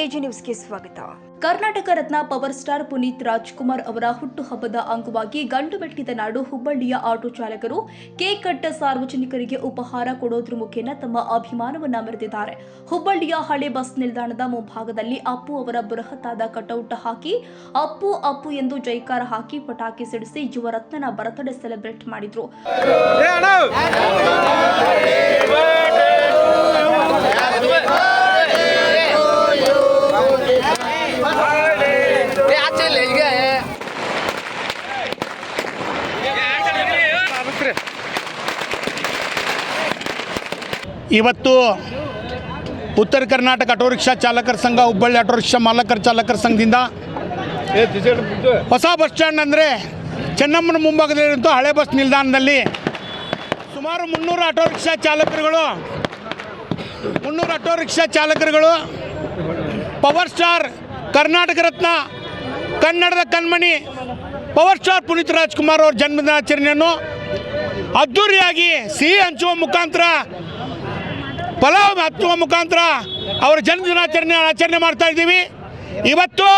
AG ನ್ಯೂಸ್ಗೆ ಸ್ವಾಗತ. Karnataka Ratna power star Puneeth Rajkumar ಅವರ ಹುಟ್ಟುಹಬ್ಬದ ಅಂಗವಾಗಿ ಗಂಡು ಮೆಟ್ಟಿದ ನಾಡು ಹುಬ್ಬಳ್ಳಿಯ ಆಟೋ ಚಾಲಕರು ಕೇಕ್ ಕಟ್ ಸಾರ್ವಜನಿಕರಿಗೆ ಉಪಹಾರ ಕೊಡೋದ್ರ ಮುಖೇನ ತಮ್ಮ ಅಭಿಮಾನವನ್ನ ಮೆರೆದಿದ್ದಾರೆ. ಹುಬ್ಬಳ್ಳಿಯ ಹಳೆ ಬಸ್ ನಿಲ್ದಾಣದ ಮುಂಭಾಗದಲ್ಲಿ ಅಪ್ಪು ಅವರ ಬೃಹತ್ತಾದ ಕಟೌಟ್ ಹಾಕಿ ಅಪ್ಪು ಅಪ್ಪು ಎಂದು ಜೈಕಾರ ಹಾಕಿ ಪಟಾಕಿ ಸಿಡಿಸಿ ಯುವರತ್ನನ ಬರ್ತ್ಡೇ ಸೆಲೆಬ್ರೇಟ್ ಮಾಡಿದ್ರು. ಇವತ್ತು ಉತ್ತರ ಕರ್ನಾಟಕ ಆಟೋ ರಿಕ್ಷಾ ಚಾಲಕರ ಸಂಘ, ಹುಬ್ಬಳ್ಳಿ ಆಟೋ ರಿಕ್ಷಾ ಮಾಲಕರ ಚಾಲಕರ ಸಂಘದಿಂದ ಹೊಸ ಬಸ್ ಸ್ಟ್ಯಾಂಡ್ ಅಂದರೆ ಚೆನ್ನಮ್ಮನ ಮುಂಭಾಗದಲ್ಲಿರುವಂಥ ಹಳೆ ಬಸ್ ನಿಲ್ದಾಣದಲ್ಲಿ ಸುಮಾರು 300 ಆಟೋ ರಿಕ್ಷಾ ಚಾಲಕರುಗಳು ಪವರ್ ಸ್ಟಾರ್, ಕರ್ನಾಟಕ ರತ್ನ, ಕನ್ನಡದ ಕಣ್ಮಣಿ ಪವರ್ ಸ್ಟಾರ್ ಪುನೀತ್ ರಾಜ್ಕುಮಾರ್ ಅವ್ರ ಜನ್ಮದಿನಾಚರಣೆಯನ್ನು ಅದ್ದೂರಿಯಾಗಿ ಸಿಹಿ ಹಂಚುವ ಮುಖಾಂತರ, ಪಲಾವ್ ಹಚ್ಚುವ ಮುಖಾಂತರ ಅವರ ಜನ್ಮದಿನಾಚರಣೆ ಆಚರಣೆ ಮಾಡ್ತಾ ಇದ್ದೀವಿ. ಇವತ್ತು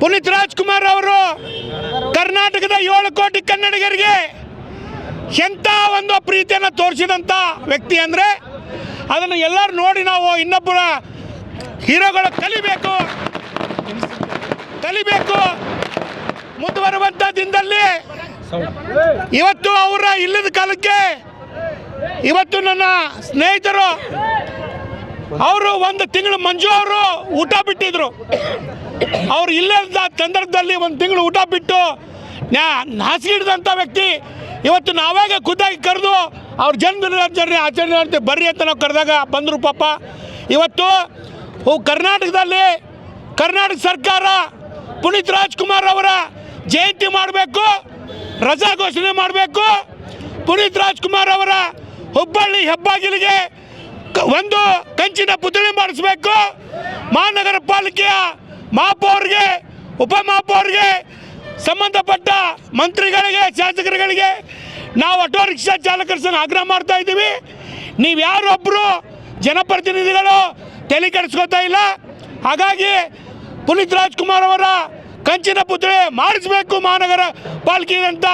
ಪುನೀತ್ ರಾಜ್ಕುಮಾರ್ ಅವರು ಕರ್ನಾಟಕದ 7 ಕೋಟಿ ಕನ್ನಡಿಗರಿಗೆ ಎಂಥ ಒಂದು ಪ್ರೀತಿಯನ್ನು ತೋರಿಸಿದಂಥ ವ್ಯಕ್ತಿ ಅಂದರೆ ಅದನ್ನು ಎಲ್ಲರೂ ನೋಡಿ ನಾವು ಇನ್ನೊಬ್ಬರ ಹೀರೋಗಳು ಕಲಿಬೇಕು. ಮುಂದುವರುವಂಥ ದಿನದಲ್ಲಿ ಇವತ್ತು ಅವರ ಇಲ್ಲದ ಕಾಲಕ್ಕೆ ಇವತ್ತು ನನ್ನ ಸ್ನೇಹಿತರು ಅವರು 1 ತಿಂಗಳು ಮಂಜು ಅವರು ಊಟ ಬಿಟ್ಟಿದ್ರು. ಅವರು ಇಲ್ಲದ ಸಂದರ್ಭದಲ್ಲಿ 1 ತಿಂಗಳು ಊಟ ಬಿಟ್ಟು ಹಾಸಿಗಿಡಿದಂಥ ವ್ಯಕ್ತಿ ಇವತ್ತು ನಾವಾಗ ಖುದ್ದಾಗಿ ಕರೆದು ಅವ್ರ ಜನ್ಮದಿನಾಚರಣೆ ಆಚರಣೆ ಮಾಡ್ತೀವಿ ಬರ್ರಿ ಅಂತ ನಾವು ಕರೆದಾಗ ಬಂದರು. ಪಾಪ ಇವತ್ತು ಕರ್ನಾಟಕದಲ್ಲಿ ಕರ್ನಾಟಕ ಸರ್ಕಾರ ಪುನೀತ್ ರಾಜ್ಕುಮಾರ್ ಅವರ ಜಯಂತಿ ಮಾಡಬೇಕು, ರಜಾ ಘೋಷಣೆ ಮಾಡಬೇಕು. ಪುನೀತ್ ರಾಜ್ಕುಮಾರ್ ಅವರ ಹುಬ್ಬಳ್ಳಿ ಹೆಬ್ಬಾಗಿಲಿಗೆ ಒಂದು ಕಂಚಿನ ಪುತ್ಥಳಿ ಮಾಡಿಸಬೇಕು. ಮಹಾನಗರ ಪಾಲಿಕೆಯ ಮಹಾಪೌರ್ಗೆ, ಉಪಮಹಾಪೌರ್ಗೆ, ಸಂಬಂಧಪಟ್ಟ ಮಂತ್ರಿಗಳಿಗೆ, ಶಾಸಕರುಗಳಿಗೆ ನಾವು ಆಟೋ ರಿಕ್ಷಾ ಚಾಲಕರ ಸಂಘ ಆಗ್ರಹ ಮಾಡ್ತಾ ಇದ್ದೀವಿ. ನೀವು ಯಾರೊಬ್ಬರು ಜನಪ್ರತಿನಿಧಿಗಳು ತಲೆ ಕೆಡಿಸ್ಕೋತಾ ಇಲ್ಲ. ಹಾಗಾಗಿ ಪುನೀತ್ ರಾಜ್ಕುಮಾರ್ ಅವರ ಕಂಚಿನ ಪುತ್ಥಳಿ ಮಾಡಿಸಬೇಕು ಮಹಾನಗರ ಪಾಲಿಕೆ ಅಂತ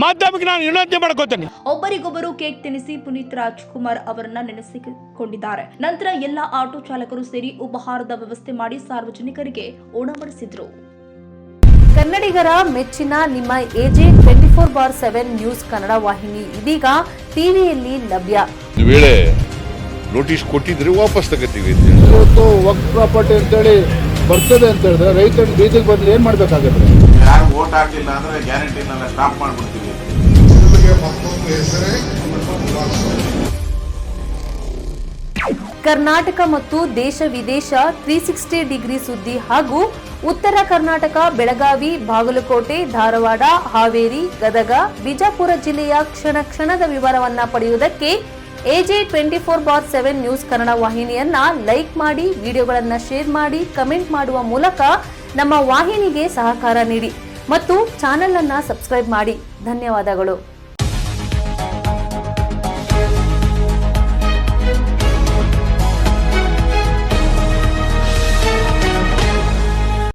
ಮಾಧ್ಯಮಕ್ಕೆ ನಾನು ವಿನಂತಿ ಮಾಡ್ಕೋತೇನೆ. ಒಬ್ಬರಿಗೊಬ್ಬರು ಕೇಕ್ ತಿನ್ನಿಸಿ ಪುನೀತ್ ರಾಜ್ಕುಮಾರ್ ಅವರನ್ನ ನೆನೆಸಿಕೊಂಡಿದ್ದಾರೆ. ನಂತರ ಎಲ್ಲ ಆಟೋ ಚಾಲಕರು ಸೇರಿ ಉಪಹಾರದ ವ್ಯವಸ್ಥೆ ಮಾಡಿ ಸಾರ್ವಜನಿಕರಿಗೆ ಉಣಬಡಿಸಿದ್ರು. ಕನ್ನಡಿಗರ ಮೆಚ್ಚಿನ ನಿಮ್ಮ ಎಜೆ 24/7 ನ್ಯೂಸ್ ಕನ್ನಡ ವಾಹಿನಿ ಇದೀಗ ಟಿವಿಯಲ್ಲಿ ಲಭ್ಯ. ವೇಳೆ ನೋಟಿಸ್ ಕೊಟ್ಟಿದ್ರೆ ವಾಪಸ್ ತಗೋತೀವಿ. ಇವತ್ತು ವಕ್ಫ್ ಪ್ರಾಪರ್ಟಿ ಅಂತೇಳಿ ಬರ್ತದೆ ಅಂತ ಹೇಳಿದ್ರೆ ರೈತರು ಬೀದಿಗೆ ಬದಲು ಏನು ಮಾಡಬೇಕಾಗುತ್ತೆ? ಯಾರು ವೋಟ್ ಹಾಕಿಲ್ಲ ಅಂದ್ರೆ ಗ್ಯಾರಂಟಿನೆಲ್ಲ ಸ್ಟಾಪ್ ಮಾಡಿಬಿಡ್ತೀವಿ. ಕರ್ನಾಟಕ ಮತ್ತು ದೇಶ ವಿದೇಶ 360 ಡಿಗ್ರಿ ಸುದ್ದಿ ಹಾಗೂ ಉತ್ತರ ಕರ್ನಾಟಕ, ಬೆಳಗಾವಿ, ಬಾಗಲಕೋಟೆ, ಧಾರವಾಡ, ಹಾವೇರಿ, ಗದಗ, ಬಿಜಾಪುರ ಜಿಲ್ಲೆಯ ಕ್ಷಣ ಕ್ಷಣದ ವಿವರವನ್ನ ಪಡೆಯುವುದಕ್ಕೆ ಎಜೆ 24/7 ನ್ಯೂಸ್ ಕನ್ನಡ ವಾಹಿನಿಯನ್ನ ಲೈಕ್ ಮಾಡಿ, ವಿಡಿಯೋಗಳನ್ನ ಶೇರ್ ಮಾಡಿ, ಕಮೆಂಟ್ ಮಾಡುವ ಮೂಲಕ ನಮ್ಮ ವಾಹಿನಿಗೆ ಸಹಕಾರ ನೀಡಿ ಮತ್ತು ಚಾನೆಲ್ ಅನ್ನ ಸಬ್ಸ್ಕ್ರೈಬ್ ಮಾಡಿ. ಧನ್ಯವಾದಗಳು.